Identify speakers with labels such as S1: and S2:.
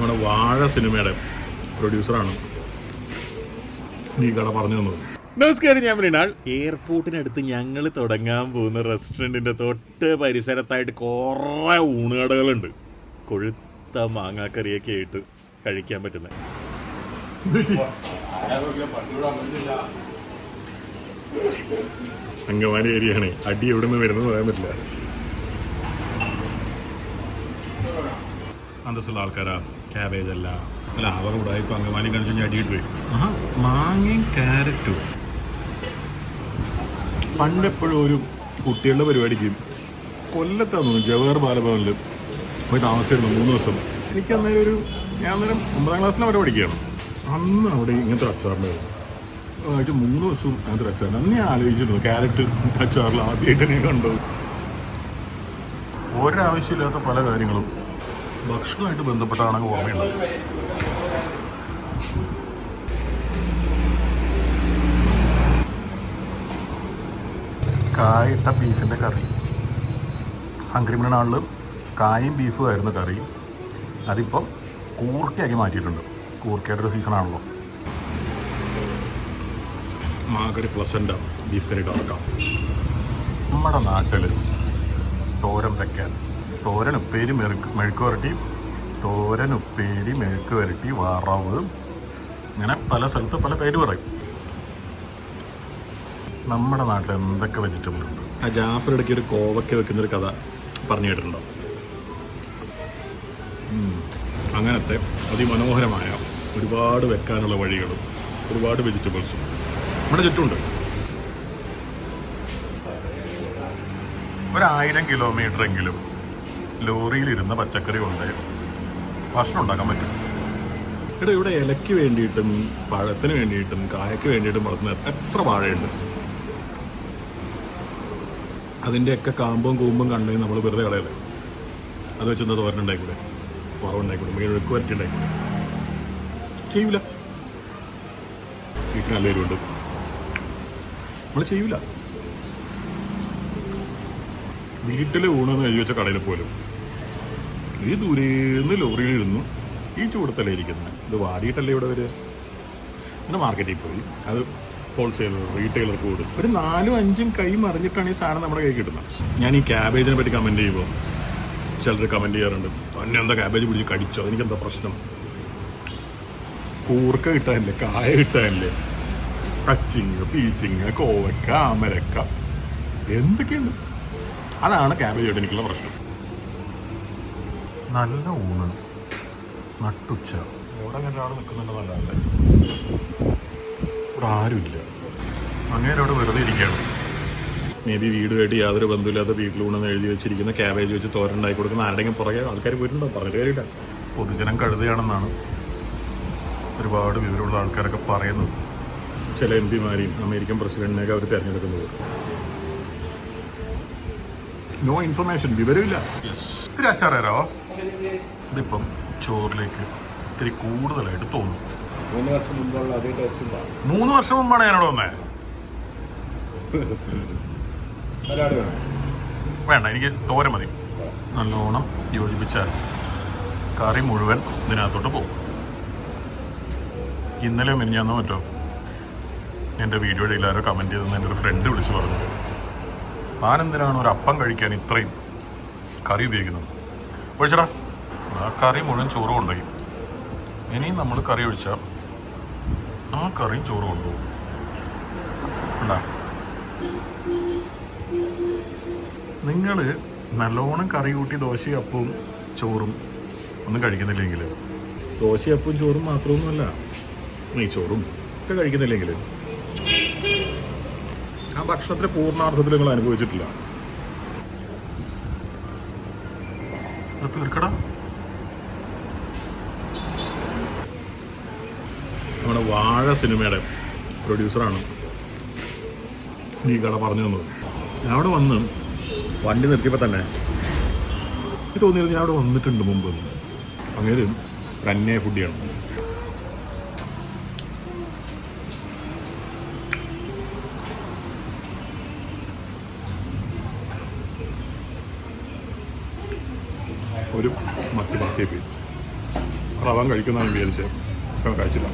S1: നമ്മുടെ വാഴ സിനിമയുടെ പ്രൊഡ്യൂസറാണ് ഈ കട പറഞ്ഞു തന്നത്.
S2: നമസ്കാരം, ഞാൻ മൃണാൾ. എയർപോർട്ടിനടുത്ത് ഞങ്ങൾ തുടങ്ങാൻ പോകുന്ന റെസ്റ്റോറൻറ്റിൻ്റെ തൊട്ട് പരിസരത്തായിട്ട് കുറേ ഊണുകടകളുണ്ട്. കൊഴുത്ത മാങ്ങാക്കറിയൊക്കെ ആയിട്ട് കഴിക്കാൻ പറ്റുന്ന
S1: അങ്കമാലി ഏരിയയാണ്. അടി എവിടെ നിന്ന് വരുന്നത് പറയാൻ പറ്റില്ല. അന്തസ്സുള്ള ആൾക്കാരാ. ക്യാബേജ് അല്ല അവർ കൂടെ ഇപ്പം അങ്കമാലി കാണിച്ച് കഴിഞ്ഞാൽ അടിയിട്ട് വരും. മാങ്ങയും ക്യാരറ്റും. പണ്ടെപ്പോഴും ഒരു കുട്ടികളുടെ പരിപാടിക്ക് കൊല്ലത്താന്ന് തോന്നുന്നു ജവഹർ ബാലഭവനിൽ പോയി താമസിച്ചിരുന്നു 3 ദിവസം. എനിക്ക് അന്നേരം ഞാൻ അന്നേരം 9ാം ക്ലാസ്സിൽ അവിടെ പഠിക്കുകയാണ്. അന്ന് അവിടെ ഇങ്ങനത്തെ അച്ചാറിൻ്റെ 3 ദിവസവും അങ്ങനത്തെ അച്ചാറിന് അന്ന് ഞാൻ ആലോചിച്ചിരുന്നു ക്യാരറ്റ് അച്ചാറിൽ ആദ്യമായിട്ട് ഞാൻ കണ്ടത്. ഒരാവശ്യമില്ലാത്ത പല കാര്യങ്ങളും ഭക്ഷണമായിട്ട് ബന്ധപ്പെട്ടാണെങ്കിൽ ഓർമ്മയുണ്ടാവും. കായിട്ട ബീഫിൻ്റെ കറി. ഹംഗ്രി മൃണാളിൽ കായും ബീഫും ആയിരുന്നു കറി. അതിപ്പം കൂർക്കയാക്കി മാറ്റിയിട്ടുണ്ട്. കൂർക്കയുടെ ഒരു സീസണാണല്ലോ. മാകരി പ്ലസൻ്റ് ബീഫ് കറി ഡോക്കാം. നമ്മുടെ നാട്ടിൽ തോരൻ വെക്കാൻ തോരൻ ഉപ്പേരി മെഴുക്ക് വരട്ടി, തോരൻ ഉപ്പേരി മെഴുക്ക് വരട്ടി, വറവ്, ഇങ്ങനെ പല സ്ഥലത്ത് പല പേര് പറയും. നമ്മുടെ നാട്ടിൽ എന്തൊക്കെ വെജിറ്റബിൾ ഉണ്ട്. ആ ജാഫർ ഇടയ്ക്ക് ഒരു കോവയ്ക്ക വെക്കുന്നൊരു കഥ പറഞ്ഞു കേട്ടിട്ടുണ്ടോ? അങ്ങനത്തെ അതിമനോഹരമായ ഒരുപാട് വെക്കാനുള്ള വഴികളും ഒരുപാട് വെജിറ്റബിൾസും നമ്മുടെ ചുറ്റുമുണ്ട്. 1000 കിലോമീറ്ററെങ്കിലും ലോറിയിലിരുന്ന പച്ചക്കറി കൊണ്ട് ഭക്ഷണം ഉണ്ടാക്കാൻ പറ്റും. ഇവിടെ ഇലയ്ക്ക് വേണ്ടിയിട്ടും പഴത്തിന് വേണ്ടിയിട്ടും കായയ്ക്ക് വേണ്ടിയിട്ടും വളർത്തുന്ന എത്ര വാഴയുണ്ട്. അതിൻ്റെയൊക്കെ കാമ്പും കൂമ്പും കണ്ടെങ്കിൽ നമ്മൾ വെറുതെ കളയല്ലേ. അത് വെച്ചെന്താ തോരനുണ്ടായിക്കൂടെ, വറവുണ്ടായിക്കൂടെ, മെഴുക്ക് വരട്ടി ഉണ്ടായിക്കൂടെ? ചെയ്യൂല. ബീഫിന് നല്ല എരിവുണ്ട്, നമ്മൾ ചെയ്യൂല. വീട്ടിൽ ഊണെന്ന് എഴുതി വെച്ച കടയിൽ പോലും ഈ ദൂരേന്ന് ലോറിയിലിരുന്നു ഈ ചൂടത്തല്ലേ ഇരിക്കുന്നത്. ഇത് വാടിയിട്ടല്ലേ ഇവിടെ വരിക. പിന്നെ മാർക്കറ്റിൽ പോയി അത് ഹോൾസെയിലർ റീറ്റെയിലർക്ക് കൊടുക്കും. ഒരു 4-5 കൈ മറിഞ്ഞിട്ടാണ് ഈ സാധനം നമ്മുടെ കൈ കിട്ടുന്നത്. ഞാൻ ഈ ക്യാബേജിനെ പറ്റി കമൻറ്റ് ചെയ്യുമ്പോൾ ചിലർ കമൻറ്റ് ചെയ്യാറുണ്ട്, തന്നെ എന്താ ക്യാബേജ് പിടിച്ച് കടിച്ചോ, എനിക്കെന്താ പ്രശ്നം? കൂർക്ക കിട്ടാനില്ലേ, കായ കിട്ടാനില്ലേ, കച്ചിങ്ങ, പീച്ചിങ്ങ, കോവക്ക, അമരക്ക, എന്തൊക്കെയുണ്ട്. അതാണ് ക്യാബേജായിട്ട് എനിക്കുള്ള പ്രശ്നം. നല്ല ഊണ്, നട്ടുച്ച, ഇവിടെ അങ്ങനെ അവിടെ നിൽക്കുന്നുണ്ട്. നല്ലതല്ലേ. ഇവിടെ ആരുമില്ല. അങ്ങനെ അവിടെ വെറുതെ ഇരിക്കുകയാണ്. മേ ബി വീടുമായിട്ട് യാതൊരു ബന്ധമില്ലാത്ത വീട്ടിലൂണെന്ന് എഴുതി വെച്ചിരിക്കുന്ന ക്യാബേജ് വെച്ച് തോരൻ ഉണ്ടാക്കി കൊടുക്കുന്ന ആരുടെയും പുറകെ ആൾക്കാർ പോയിട്ടുണ്ടോ? പറഞ്ഞിട്ട് കാര്യമില്ല. പൊതുജനം കഴുതയാണെന്നാണ് ഒരുപാട് വിവരമുള്ള ആൾക്കാരൊക്കെ പറയുന്നത്. ചില എം പിമാരെയും അമേരിക്കൻ പ്രസിഡന്റിനെയൊക്കെ അവർ തിരഞ്ഞെടുക്കുന്നത്. നോ ഇൻഫർമേഷൻ, വിവരമില്ല. ഇത്തിരി അച്ചാർ തരാമോ? ഇതിപ്പം ചോറിലേക്ക് ഇത്തിരി കൂടുതലായിട്ട് തോന്നും. 3 വർഷം മുമ്പുള്ള അതേ ടേസ്റ്റ് ഉണ്ടാവും.
S2: 3 വർഷം മുമ്പാണ് ഞാനോട് വന്നേ. വേണ്ട, എനിക്ക് തോര മതി. നല്ലോണം യോജിപ്പിച്ചാൽ കറി മുഴുവൻ ഇതിനകത്തോട്ട് പോകും. ഇന്നലെ മിനിഞ്ഞാന്നോ മറ്റോ എൻ്റെ വീഡിയോയുടെ എല്ലാവരും കമൻറ്റ് ചെയ്തെന്ന് എൻ്റെ ഒരു ഫ്രണ്ട് വിളിച്ച് പറഞ്ഞത്, താനെന്തിനാണ് ഒരു അപ്പം കഴിക്കാൻ ഇത്രയും കറി ഉപയോഗിക്കുന്നത്? ഒഴിച്ചടാ, ആ കറി മുഴുവൻ ചോറ് കൊണ്ടുപോയി. ഇനിയും നമ്മൾ കറി ഒഴിച്ചാൽ ആ കറിയും ചോറ് കൊണ്ടുപോകും. ഉണ്ടാ, നിങ്ങൾ നല്ലോണം കറി കൂട്ടി ദോശയും അപ്പവും ചോറും ഒന്നും കഴിക്കുന്നില്ലെങ്കിൽ, ദോശയും അപ്പവും ചോറും മാത്രമൊന്നുമല്ല, ചോറും ഒക്കെ കഴിക്കുന്നില്ലെങ്കിൽ ആ ഭക്ഷണത്തിൻ്റെ പൂർണ്ണാർത്ഥത്തിൽ നിങ്ങൾ അനുഭവിച്ചിട്ടില്ല. തീർക്കടാ. നമ്മുടെ വാഴ സിനിമയുടെ പ്രൊഡ്യൂസറാണ് ഈ കട പറഞ്ഞു തന്നത്. ഞാൻ അവിടെ വന്ന് വണ്ടി നിർത്തിയപ്പോൾ തന്നെ എനിക്ക് തോന്നിയത് ഞാൻ അവിടെ വന്നിട്ടുണ്ട് മുമ്പ്. അങ്ങനെ ഒരു അന്യായ ഫുഡിയാണ്. ഒരു മത്തി പോയി
S1: റവൻ കഴിക്കുന്നതാണ് വിചാരിച്ചത്. ഇപ്പം കഴിച്ചില്ല.